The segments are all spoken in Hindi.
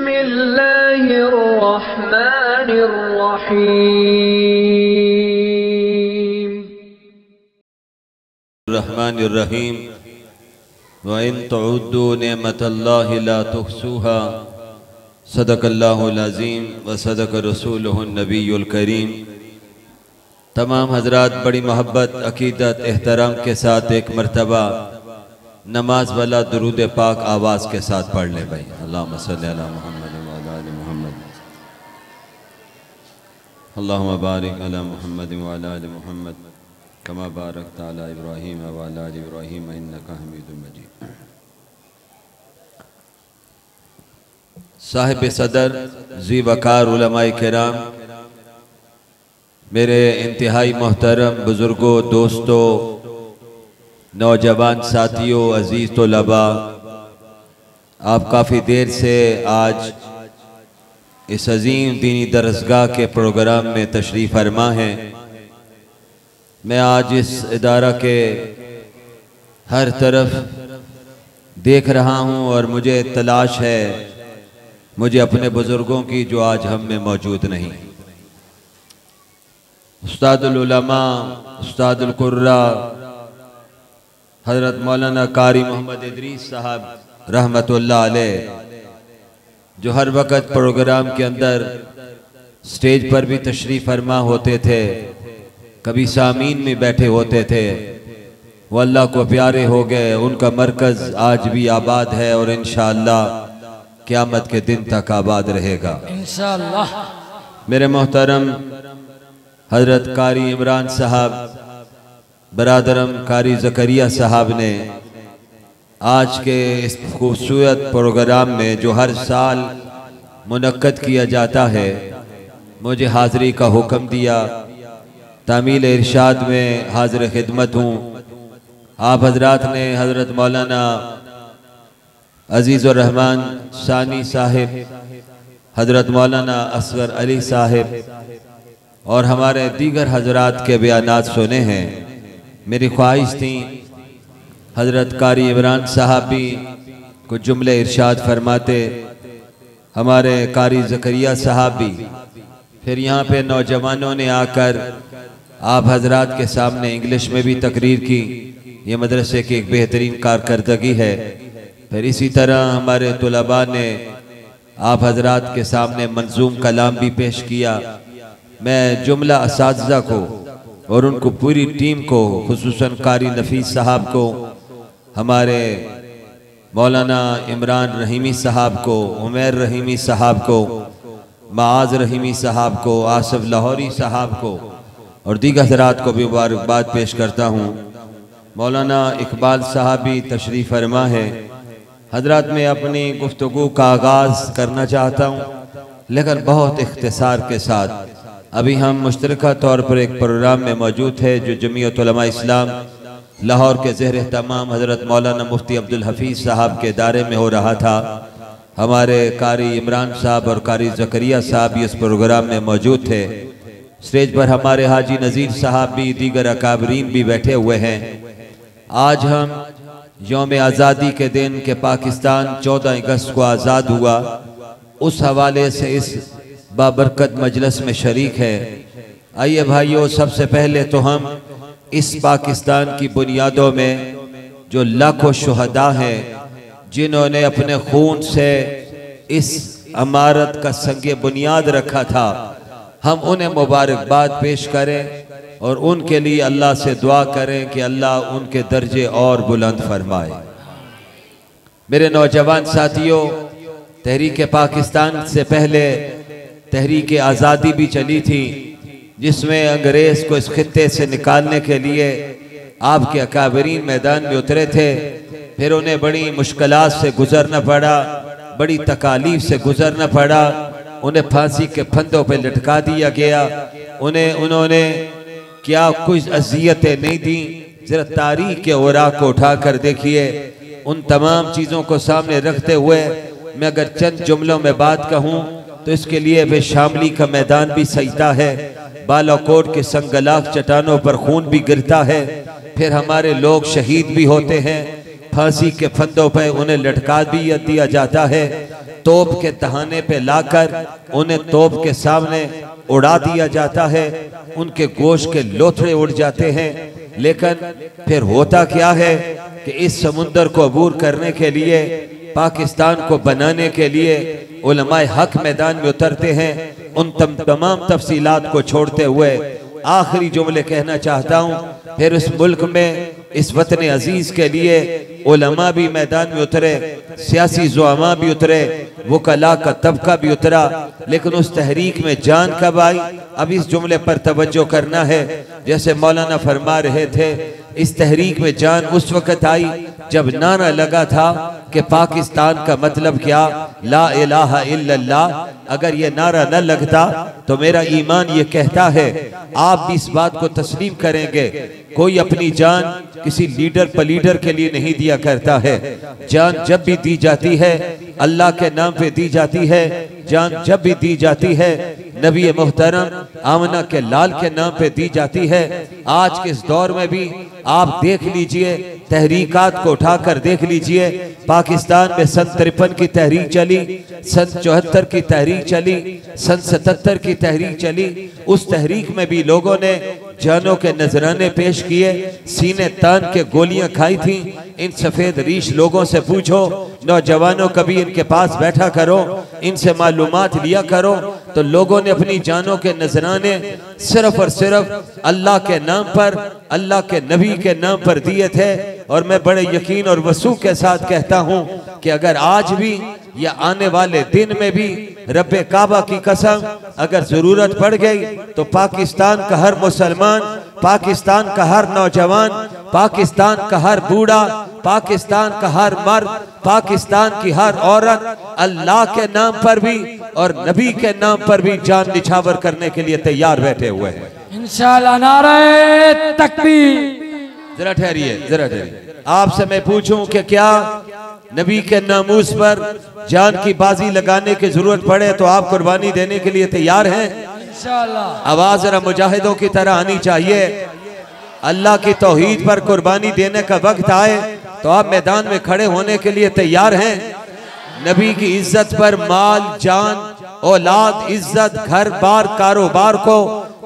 बिस्मिल्लाहिर्रहमानिर्रहीम। रहमानिर्रहीम। व इन तउद्दू निअमतल्लाहि ला तुहसूहा। सदक़ल्लाहुल अज़ीम व सदक़ रसूलुहुन नबियुल करीम। तमाम हजरात बड़ी मोहब्बत, अकीदत, एहतराम के साथ एक मरतबा नमाज वाला दुरूद पाक आवाज़ के साथ पढ़ लें भाई। अल्लाहुम्मा सल्ली अला मुहम्मद व अला आलि मुहम्मद। अल्लाहुम्मा बारिक अला मुहम्मद व अला आलि मुहम्मद कमा बारकता अला इब्राहीम व अला आलि इब्राहीम इन्नका हमीदुम मजीद। साहिब सदर ज़ी वक़ार उलमाए किराम, मेरे इंतहाई मोहतरम बुज़ुर्गों, दोस्तों, नौजवान साथियों, अज़ीज़ तलबा, आप काफ़ी देर से आज इस अज़ीम दीनी दरसगाह के प्रोग्राम में तशरीफ़ फरमा हैं। मैं आज इस इदारा के हर तरफ देख रहा हूँ और मुझे तलाश है मुझे अपने बुज़ुर्गों की जो आज हम में मौजूद नहीं। उस्तादुल उलमा, उस्तादुल कुर्रा हज़रत मौलाना कारी मोहम्मद इदरीस साहब रहमतुल्लाह अलैह, जो हर वक़्त प्रोग्राम के अंदर स्टेज पर भी तशरीफ़ फरमा होते थे, कभी सामीन में बैठे होते थे, वो अल्लाह को प्यारे हो गए। उनका मरकज़ आज भी आबाद है और इंशाअल्लाह क़यामत के दिन तक आबाद रहेगा इंशाअल्लाह। मेरे मोहतरम हज़रत कारी इमरान साहब, बरादरम कारी ज़करिया साहब ने आज के इस खूबसूरत प्रोग्राम में जो हर साल मुनक्कद किया जाता है, मुझे हाज़री का हुक्म दिया। तामील इरशाद में हाज़िर खिदमत हूँ। आप हजरात ने हज़रत मौलाना अज़ीज़ुर रहमान सानी साहिब, हज़रत मौलाना असगर अली साहिब और हमारे दीगर हजरात के बयानात सुने हैं। मेरी ख्वाहिश थी हज़रत कारी इमरान साहब भी कुछ जुमले इरशाद फरमाते, हमारे कारी ज़करिया साहब भी। फिर यहाँ पे नौजवानों ने आकर आप हजरात के सामने इंग्लिश में भी तकरीर की। ये मदरसे की एक बेहतरीन कारकर्दगी है। फिर इसी तरह हमारे तुलबा ने आप हजरात के सामने मंजूम कलाम भी पेश किया। मैं जुमला असातिज़ा को और उनको पूरी टीम को, खुसूसन कारी नफीस साहब को, हमारे मौलाना इमरान रहीमी साहब को, उमैर रहीमी साहब को, माज रहीमी साहब को, आसिफ लाहौरी साहब को और दीगर हजरात को भी मुबारकबाद पेश करता हूँ। मौलाना इकबाल साहब भी तशरीफ़ फरमा है। हजरात, मैं अपनी गुफ्तगू का आगाज़ करना चाहता हूँ, लेकिन बहुत इख्तिसार के साथ। अभी हम मुश्तरका तौर पर एक प्रोग्राम में मौजूद है जो जमीयत उलमा इस्लाम लाहौर के ज़ेर तमाम हज़रत मौलाना मुफ्ती अब्दुल हफीज़ साहब के दायरे में हो रहा था। हमारे कारी इमरान साहब और कारी ज़करिया साहब भी इस प्रोग्राम में मौजूद थे। स्टेज पर हमारे हाजी नज़ीर साहब भी, दीगर अकाबरीन भी बैठे हुए हैं। आज हम यौम आज़ादी के दिन के पाकिस्तान 14 अगस्त को आज़ाद हुआ, उस हवाले से इस बाबरकत मजलिस में शरीक है। आइए भाइयों, सबसे पहले तो हम इस पाकिस्तान की बुनियादों में जो लाखों शुहदा हैं, जिन्होंने अपने खून से इस इमारत का संगे बुनियाद रखा था, हम उन्हें मुबारकबाद पेश करें और उनके लिए अल्लाह से दुआ करें कि अल्लाह उनके दर्जे और बुलंद फरमाए। मेरे नौजवान साथियों, तहरीक पाकिस्तान से पहले तहरीक आज़ादी भी चली थी, जिसमें अंग्रेज़ को इस खित्ते से निकालने के लिए आपके अकाबरीन मैदान में उतरे थे। फिर उन्हें बड़ी मुश्किलात से गुजरना पड़ा, बड़ी तकालीफ से गुजरना पड़ा। उन्हें फांसी के फंदों पर लटका दिया गया। उन्होंने क्या कुछ अज़ियतें नहीं दी। जरा तारीख के औराक को उठाकर देखिए। उन तमाम चीज़ों को सामने रखते हुए मैं अगर चंद जुमलों में बात कहूँ तो इसके लिए वे शामली का मैदान भी सजता है, बालाकोट के संगलाख चट्टानों पर खून भी गिरता है। फिर हमारे लोग शहीद भी होते हैं, फांसी के फंदों पर उन्हें लटका भी दिया जाता है। तोप के तहाने पे लाकर उन्हें तोप के सामने उड़ा दिया जाता है, उनके गोश्त के लोथड़े उड़ जाते हैं। लेकिन फिर होता क्या है कि इस समुंदर को अबूर करने के लिए, पाकिस्तान को बनाने के लिए उलमाए हक मैदान में उतरते हैं। उन तमाम तफसीलात को छोड़ते हुए आखिरी जुमले कहना चाहता हूँ, फिर इस मुल्क में, इस वतन अजीज के लिए उलमा भी मैदान में उतरे, सियासी जुआमा भी उतरे, वकला का तबका भी उतरा। लेकिन उस तहरीक में जान कब आई? अब इस जुमले पर तवज्जो करना है। जैसे मौलाना फरमा रहे थे, इस तहरीक में जान उस वक़्त आई जब नारा लगा था कि पाकिस्तान का मतलब क्या, ला इलाहा इल्लल्लाह। अगर ये नारा न लगता तो मेरा ईमान ये कहता है, आप भी इस बात को तस्लीम करेंगे, कोई अपनी जान किसी लीडर पलीडर के लिए नहीं दिया करता है। जान जब भी दी जाती है अल्लाह के नाम पे दी जाती है। जान जब भी दी जाती है नबी मोहतरम आमना के लाल के नाम पे दी जाती है। आज के इस दौर में भी आप देख लीजिए, तहरीकात को उठाकर देख लीजिए। पाकिस्तान में सन 53 की तहरीक चली, सन 74 की तहरीक चली, सन 77 की तहरीक चली। उस तहरीक में भी लोगों ने जानों के नजराने पेश किए, सीने तान के गोलियां खाई थी। इन सफेद रीश लोगों से पूछो, नौजवानों, कभी इनके पास बैठा करो, इनसे मालूमात लिया करो, तो लोगों ने अपनी जानों के नजराने सिर्फ और सिर्फ अल्लाह के नाम पर, अल्लाह के नबी के नाम पर दिए थे। और मैं बड़े यकीन और वसूख के साथ कहता हूं कि अगर आज भी या आने वाले दिन में भी रब्बे काबा की कसम अगर जरूरत पड़ गई तो पाकिस्तान का हर मुसलमान, पाकिस्तान का हर नौजवान, पाकिस्तान का हर बूढ़ा, पाकिस्तान का हर मर्द, पाकिस्तान की हर औरत अल्लाह के नाम पर भी और नबी के नाम पर भी जान निछावर करने के लिए तैयार बैठे हुए हैं इंशाअल्लाह। नारे तकबीर। जरा ठहरिए, जरा ठहरिए। आपसे मैं पूछूं कि क्या नबी के नामूस पर जान की बाजी लगाने की जरूरत पड़े तो आप कुर्बानी देने के लिए तैयार हैं? इंशाअल्लाह। आवाज जरा मुजाहिदों की तरह आनी चाहिए। अल्लाह की तौहीद पर कुर्बानी देने का वक्त आए तो आप मैदान में खड़े होने के लिए तैयार हैं? नबी की इज्जत पर माल, जान, औलाद, इज्जत, घर बार, कारोबार को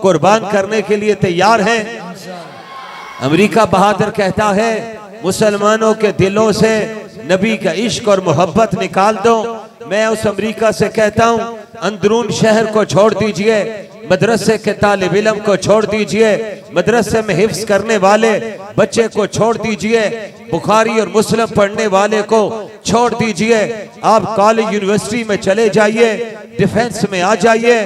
कुर्बान करने के लिए तैयार हैं? अमेरिका बहादुर कहता है, मुसलमानों के दिलों से नबी का इश्क और मोहब्बत निकाल दो। मैं उस अमेरिका से कहता हूँ, अंदरून शहर को छोड़ दीजिए, मदरसे के तालिब इल्म को छोड़ दीजिए, मदरसे में हिफ्ज करने वाले बच्चे को छोड़ दीजिए, बुखारी और मुस्लिम पढ़ने वाले को छोड़ दीजिए। आप कॉलेज यूनिवर्सिटी में चले जाइए, डिफेंस में आ जाइए,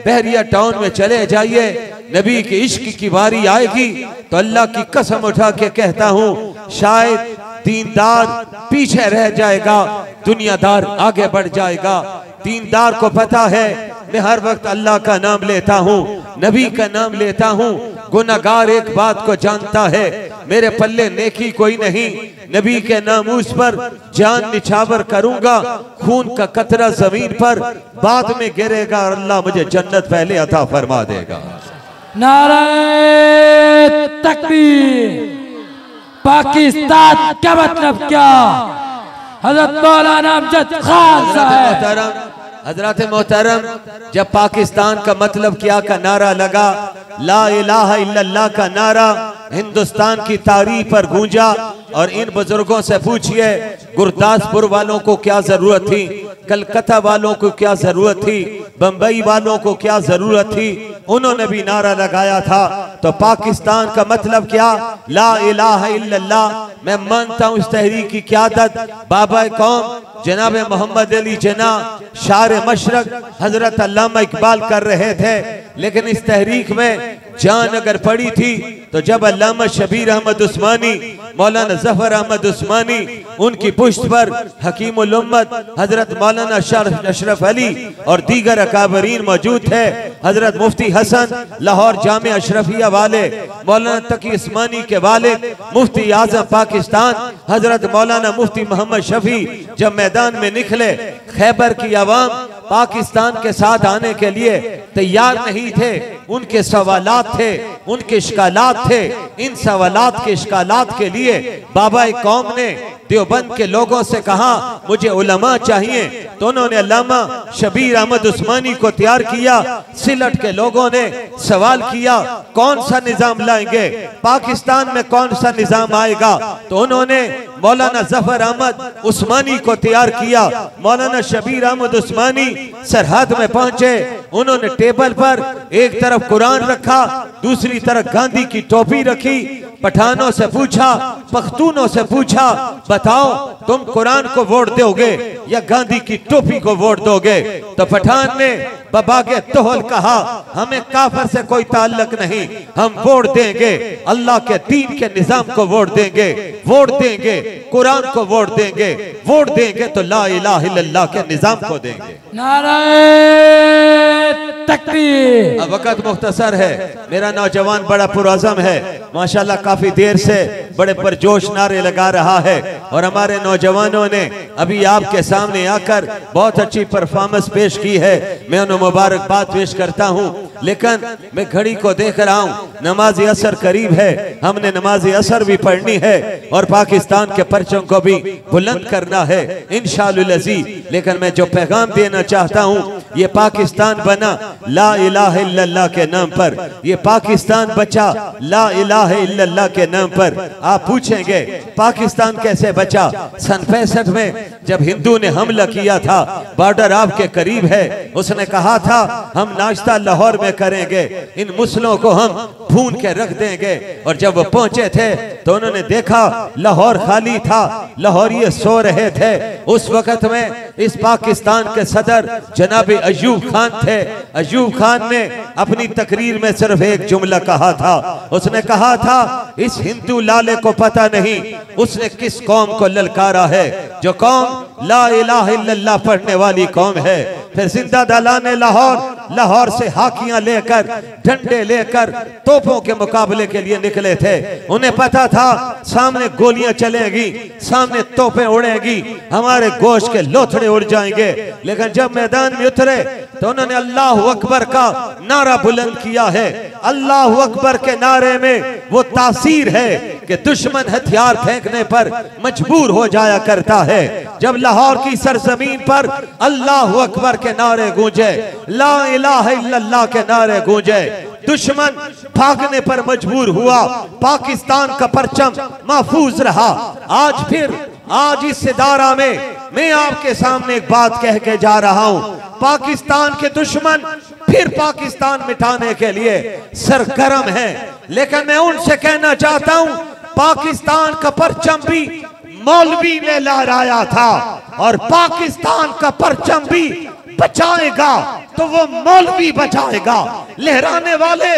बहरिया टाउन में चले जाइए। नबी के इश्क की बारी आएगी तो अल्लाह की कसम उठा के कहता हूँ, शायद दीनदार पीछे रह जाएगा, दुनियादार आगे बढ़ जाएगा। दीनदार को पता है मैं हर वक्त अल्लाह का नाम लेता हूँ, नबी का नाम लेता हूँ। गुनाहगार एक बात को जानता है, मेरे पल्ले नेकी कोई नहीं, नबी के नामूस पर जान निछावर करूंगा। खून का कतरा जमीन पर बाद में गिरेगा और अल्लाह मुझे जन्नत पहले अता फरमा देगा। नारे तकबीर। पाकिस्तान का मतलब क्या? हजरत मौलाना अमजद खान साहब। हजरत मोहतरम, जब पाकिस्तान का मतलब क्या का नारा लगा, ला इलाहा इल्लल्लाह का नारा हिंदुस्तान की तारीख पर गूंजा। और इन बुजुर्गों से पूछिए, गुरदासपुर वालों को क्या जरूरत थी, कलकत्ता वालों को क्या जरूरत थी, बंबई वालों को क्या जरूरत थी, उन्होंने भी नारा लगाया था। तो पाकिस्तान का मतलब क्या? ला इलाहा इल्लल्लाह। मैं मानता हूँ इस तहरीक की क़यादत बाबा कौम जनाब मोहम्मद अली जना शार मशरक हजरत अल्लामा इकबाल कर रहे थे। लेकिन इस तहरीक में जान अगर पड़ी थी तो जब अल्लामा शबीर अहमद उस्मानी, मौलाना जफर अहमद उस्मानी, उनकी पुश्त पर हकीमुल उम्मत हजरत मौलाना अशरफ अली और दीगर अकाबरीन मौजूद थे। हजरत मुफ्ती हसन लाहौर जामे अशरफिया वाले, मौलाना तकी उस्मानी के वाले, मुफ्ती आजम पाकिस्तान हजरत मौलाना मुफ्ती मोहम्मद शफी जब मैदान में निकले, खैबर की आवाम पाकिस्तान के साथ आने के लिए तैयार नहीं थे। उनके सवालात थे, उनके इश्कालात थे। इन सवालात के इश्कालात के लिए बाबा कौम ने देवबंद के लोगों से कहा मुझे उलमा चाहिए, तो उन्होंने अल्लामा शबीर अहमद उस्मानी को तैयार किया। सिलट के लोगों ने सवाल किया कौन सा निजाम लाएंगे, पाकिस्तान में कौन सा निजाम आएगा, तो उन्होंने मौलाना जफर अहमद उस्मानी को तैयार किया। मौलाना शबीर अहमद उस्मानी सरहद में पहुंचे, उन्होंने टेबल पर एक तरफ कुरान रखा, दूसरी तरफ गांधी की टोपी रखी। पठानों से पूछा, पख्तूनों से पूछा, बताओ तुम कुरान को वोट दोगे या गांधी की टोपी को वोट दोगे? तो पठान ने बबागे तोहल कहा हमें काफर से कोई ताल्लुक नहीं, हम वोट देंगे अल्लाह के दीन के निजाम को वोट देंगे, वोट देंगे कुरान को वोट देंगे, वोट देंगे तो ला इलाहा इल्लल्लाह के निजाम को देंगे। नारे तकबीर। अब वक्त मुख्तसर है, मेरा नौजवान बड़ा पुरअज़म है, माशाल्लाह काफी देर से बड़े परजोश नारे लगा रहा है और हमारे नौजवानों ने अभी आपके सामने आकर बहुत अच्छी परफॉर्मेंस पेश की है। मैं उन्हें मुबारकबाद पेश करता हूँ, लेकिन मैं घड़ी को देख रहा हूँ, नमाज असर करीब है, हमने नमाज असर भी पढ़नी है और पाकिस्तान के परचम को भी बुलंद करना है इंशाअल्लाह अज़ीज़। लेकिन मैं जो पैगाम देना चाहता हूँ, ये पाकिस्तान बना ला इलाहा इल्लल्लाह के नाम पर, ये पाकिस्तान बचा ला इलाहा इल्लल्लाह के नाम पर। आप पूछेंगे पाकिस्तान कैसे बचा? सन 65 में जब हिंदू ने हमला किया था, बॉर्डर आपके करीब है, उसने कहा था हम नाश्ता लाहौर में करेंगे, इन मुस्लिमों को हम भून के रख देंगे। और जब वो पहुंचे थे तो उन्होंने देखा लाहौर खाली था, लाहौरिये सो रहे थे। उस वक्त में इस पाकिस्तान के सदर जनाब अयूब खान थे। अयूब खान ने अपनी तकरीर में सिर्फ एक जुमला कहा था, उसने कहा था इस हिंदू लाले को पता नहीं उसने किस कौम को ललकारा है, जो कौम ला इलाहा इल्लल्लाह पढ़ने वाली कौम है। फिर जिंदा दलाने लाहौर, लाहौर से हाकियां लेकर, डंडे लेकर तोपों के मुकाबले के लिए निकले थे। उन्हें पता था सामने गोलियां चलेंगी, सामने तोपें उड़ेंगी, हमारे गोश्त के लोथड़े उड़ जाएंगे। लेकिन जब मैदान में उतरे तो उन्होंने अल्लाह अकबर का नारा बुलंद किया है। अल्लाह अकबर के नारे में वो तासीर है कि दुश्मन हथियार फेंकने पर मजबूर हो जाया करता है। जब लाहौर की सरजमीन पर अल्लाह अकबर के नारे गूंजे, ला इलाहा इल्लल्लाह के नारे गूंजे, दुश्मन भागने पर मजबूर हुआ, पाकिस्तान का परचम महफूज रहा। आज इस इदारा में मैं आपके सामने एक बात कह के जा रहा हूं, पाकिस्तान के दुश्मन फिर पाकिस्तान मिटाने के लिए सरगर्म है। लेकिन मैं उनसे कहना चाहता हूं, पाकिस्तान का परचम भी मौलवी ने लहराया था और पाकिस्तान का परचम भी बचाएगा तो वो मौलवी बचाएगा। लहराने वाले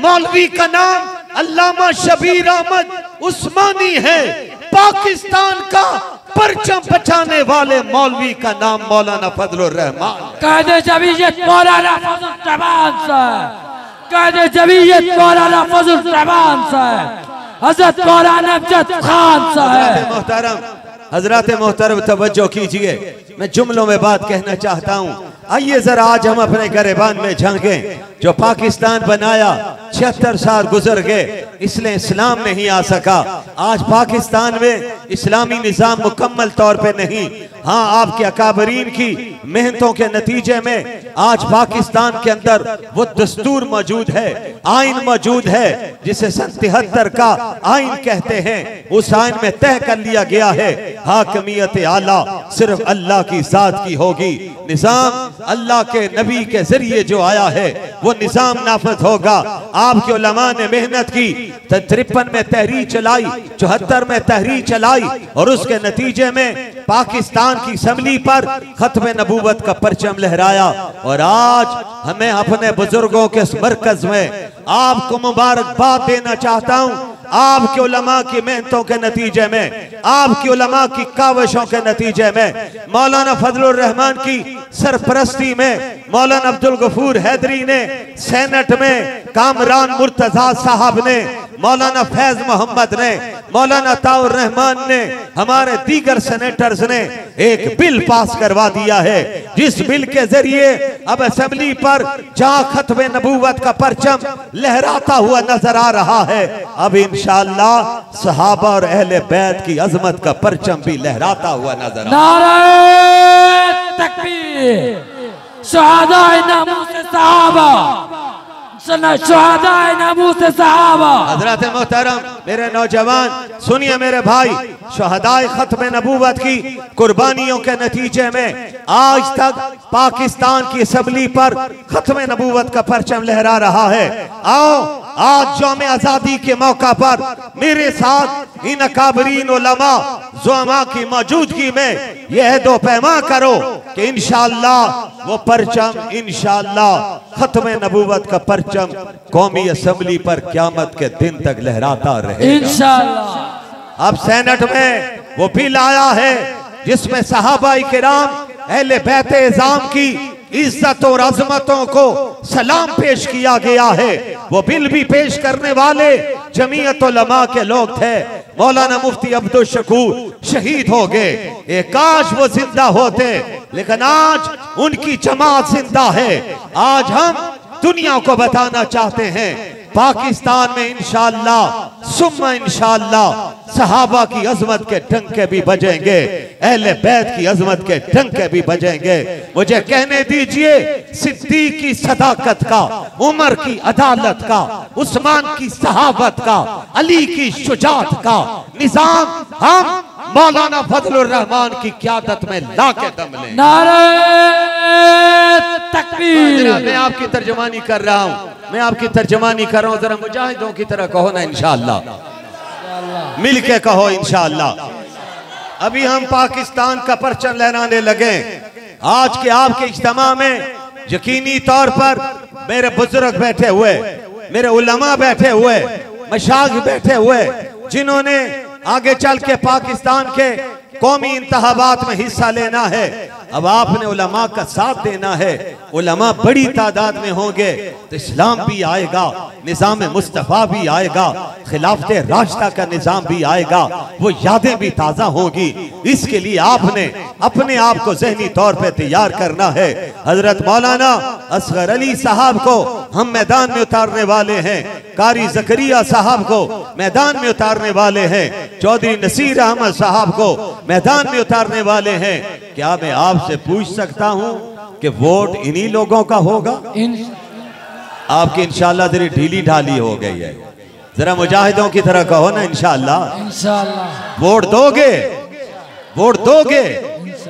मौलवी का नाम अल्लामा शबीर अहमद उस्मानी है, पाकिस्तान का परचम बचाने वाले मौलवी का नाम मौलाना फजलुर रहमान। कायदे जमीयत मौलाना फजलुर रहमान साहब, कायदे जमीयत मौलाना फजलुर रहमान साहब, हजरत मौलाना अमजद खान साहब। हजरत मोहतरम तवज्जो कीजिए, मैं जुमलों में बात कहना चाहता हूँ। आइए जरा आज हम अपने गरेबान में झांकें। जो पाकिस्तान बनाया 76 साल गुजर गए, इसलिए इस्लाम नहीं आ सका। आज पाकिस्तान में इस्लामी निज़ाम मुकम्मल तौर पे नहीं, हाँ आपके अकाबरीन की मेहनतों के नतीजे में आज पाकिस्तान के अंदर वो दस्तूर मौजूद है, आइन मौजूद है, जिसे सन 73 का आइन कहते हैं। उस आइन में तय कर लिया गया है हाकमियत आला सिर्फ अल्लाह की जात की होगी। निज़ाम अल्लाह के नबी के जरिए जो आया है वो निज़ाम नाफिज होगा। आपके उलमा ने मेहनत की, 53 में तहरीर चलाई, 74 में तहरीर चलाई और उसके नतीजे में पाकिस्तान की असम्बली पर खत्म नबूवत का परचम लहराया। और आज हमें अपने बुजुर्गों के मरकज में आपको मुबारकबाद देना चाहता हूँ। आपके उलमा की मेहनतों के नतीजे में, आपकी उलमा की काविशों के नतीजे में, मौलाना फजलुर रहमान की सरपरस्ती में मौलाना अब्दुल गफूर हैदरी ने, सेनेट में कामरान मुर्तजा साहब ने, मौलाना फैज मोहम्मद ने, मौलाना ताउर रहमान ने, हमारे दीगर सेनेटर्स ने एक बिल पास करवा दिया है, जिस बिल के जरिए अब असेंबली पर जहां खत्म नबूवत का परचम लहराता हुआ नजर आ रहा है, अब इंशाअल्लाह सहाबा और अहले बैत की अजमत का परचम भी लहराता हुआ नजर आ रहा है। नारे तकबीर, शुहदाए नामूस सहाबा, शुहदाए नामूस सहाबा। हजरत मोहतरम मेरे नौजवान सुनिए मेरे भाई, शुहदाए खत्म नबूवत की कुर्बानियों के नतीजे में आज तक पाकिस्तान की असेंबली पर खत्म नबूवत का परचम लहरा रहा है। आओ आज यौम आजादी के मौका पर मेरे साथ इन अकाबरीन उलमा ज़ुअमा की मौजूदगी में यह दो पैमा करो कि इंशाअल्लाह वो परचम, इंशाअल्लाह खत्म नबूवत का परचम कौमी असेंबली पर क़यामत के दिन तक लहराता रहेगा इंशाअल्लाह। अब सेनेट में वो बिल आया है जिसमें सहाबाई किराम अहले बैत इज़ाम की इज्जत और अजमतों को सलाम पेश किया गया है। वो बिल भी पेश करने वाले जमीयत उलमा के लोग थे। मौलाना मुफ्ती अब्दुल शकूर शहीद हो गए। काश वो जिंदा होते, लेकिन आज उनकी जमात जिंदा है। आज हम दुनिया को बताना चाहते हैं पाकिस्तान में इंशाअल्लाह सुम्मा इंशाअल्लाह सहाबा की अजमत के डंके भी बजेंगे, अहले बैत की अजमत के डंके भी बजेंगे। मुझे कहने दीजिए, सिद्दीक की सदाकत का, उमर की अदालत का, उस्मान की सहाबत का, अली की शुजात का निजाम हम मौलाना फजलुर रहमान की क़यादत में ला के दम लें। नारे तकबीर। मैं आपकी तर्जमानी कर रहा हूँ, मैं आपकी तर्जमानी कर रहा हूँ, जरा मुजाहिदों की तरह कहो ना इंशाअल्लाह, मिल के कहो इंशाअल्लाह। अभी हम पाकिस्तान का परचम लहराने लगे। आज के आपके इज्तिमा में यकीनी तौर पर मेरे बुजुर्ग बैठे हुए, मेरे उलमा बैठे हुए, मशाइख बैठे हुए, जिन्होंने आगे चल के पाकिस्तान के कौमी इंतखाबात में हिस्सा लेना है। अब आपने उलमा का साथ देना है। उलमा बड़ी तादाद में होंगे तो इस्लाम भी आएगा, निज़ाम मुस्तफ़ा भी आएगा, खिलाफत राशिदा का निज़ाम भी आएगा, वो यादें भी ताज़ा होंगी। इसके लिए आपने अपने आप को ज़हनी तौर पे तैयार करना है। हजरत मौलाना असगर अली साहब को हम मैदान में उतारने वाले हैं, कारी ज़करिया साहब को मैदान में उतारने वाले हैं, चौधरी नसीर अहमद साहब को मैदान में उतारने वाले हैं। क्या मैं आपसे पूछ सकता हूं कि वोट इन्हीं लोगों का होगा? आपकी इंशाअल्लाह तेरी ढीली ढाली हो गई है, जरा मुजाहिदों की तरह कहो ना इंशाअल्लाह। इंशाअल्लाह वोट दोगे, वोट दोगे।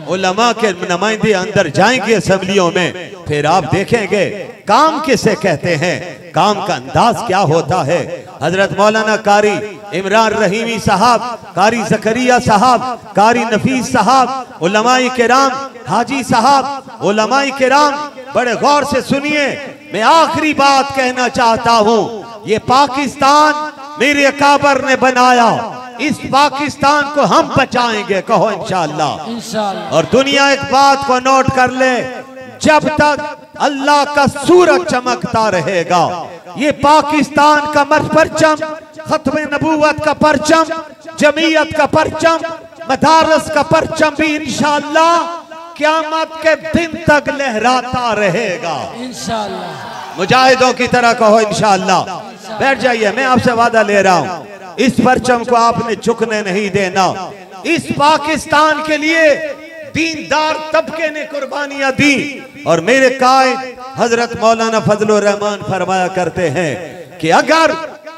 उलमा के नुमाइंदे अंदर जाएंगे असेंबलियों में, फिर आप देखेंगे काम किसे कहते हैं, काम का अंदाज क्या होता है। हजरत मौलाना कारी इमरान रहीमी साहब, कारी ज़करिया साहब, कारी नफीस साहब, उलमाए किराम, हाजी साहब, उलमाए किराम बड़े गौर से सुनिए। मैं आखिरी बात कहना चाहता हूँ, ये पाकिस्तान मेरे अकाबर ने बनाया, इस पाकिस्तान को हम बचाएंगे, कहो इंशाअल्लाह। इंशाअल्लाह। और दुनिया एक बात को नोट कर ले, जब तक अल्लाह का सूरज चमकता रहेगा, ये पाकिस्तान का परचम, खत्म नबूवत का परचम, जमीयत का परचम, मदारस का परचम भी इंशाअल्लाह क़यामत के दिन तक लहराता रहेगा इंशाअल्लाह। मुजाहिदों की तरह कहो इंशाअल्लाह। बैठ जाइए, मैं आपसे वादा ले रहा हूँ, इस परचम को आपने झुकने नहीं देना। इस पाकिस्तान के लिए दीनदार तबके ने कुर्बानियां दी, और मेरे कायद हजरत मौलाना फजलुर रहमान फरमाया करते हैं कि अगर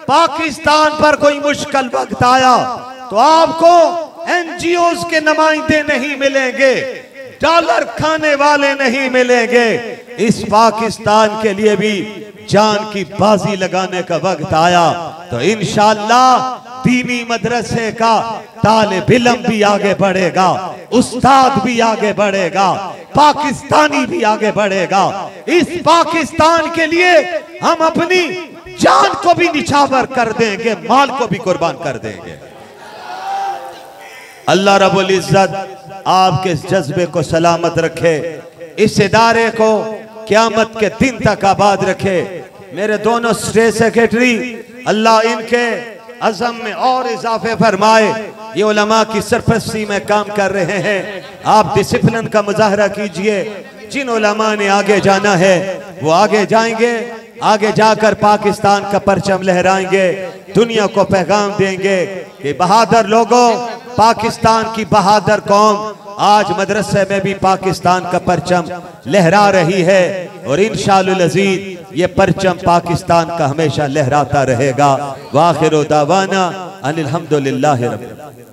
पाकिस्तान पर कोई मुश्किल वक्त आया तो आपको एनजीओज के नुमाइंदे नहीं मिलेंगे, डॉलर खाने वाले नहीं मिलेंगे। इस पाकिस्तान के लिए भी जान की बाजी लगाने का वक्त आया तो इंशाअल्लाह दीनी मदरसे का तालिब इल्म भी आगे बढ़ेगा, उस्ताद भी आगे बढ़ेगा, पाकिस्तानी भी आगे बढ़ेगा। इस पाकिस्तान के लिए हम अपनी जान को भी निछावर कर देंगे, माल को भी कुर्बान कर देंगे। अल्लाह रब्बुल इज्जत आपके इस जज्बे को सलामत रखे, इस इदारे को क़यामत के दिन तक आबाद रखे। मेरे दोनों स्टेट सेक्रेटरी, अल्लाह इनके अज़म में और इजाफे फरमाए। ये उलमा की सरपरस्ती में काम कर रहे हैं, आप डिसिप्लिन का मुजाहरा कीजिए, जिन उलमा ने आगे जाना है वो आगे जाएंगे, आगे जाकर पाकिस्तान का परचम लहराएंगे, दुनिया को पैगाम देंगे कि बहादुर लोगों, पाकिस्तान की बहादुर कौम आज मदरसे में भी पाकिस्तान का परचम लहरा रही है और इंशाअल्लाह अज़ीज़ ये परचम पाकिस्तान का हमेशा लहराता रहेगा। वाखिर दावाना अनिल हम्दुलिल्लाहि रब्बिल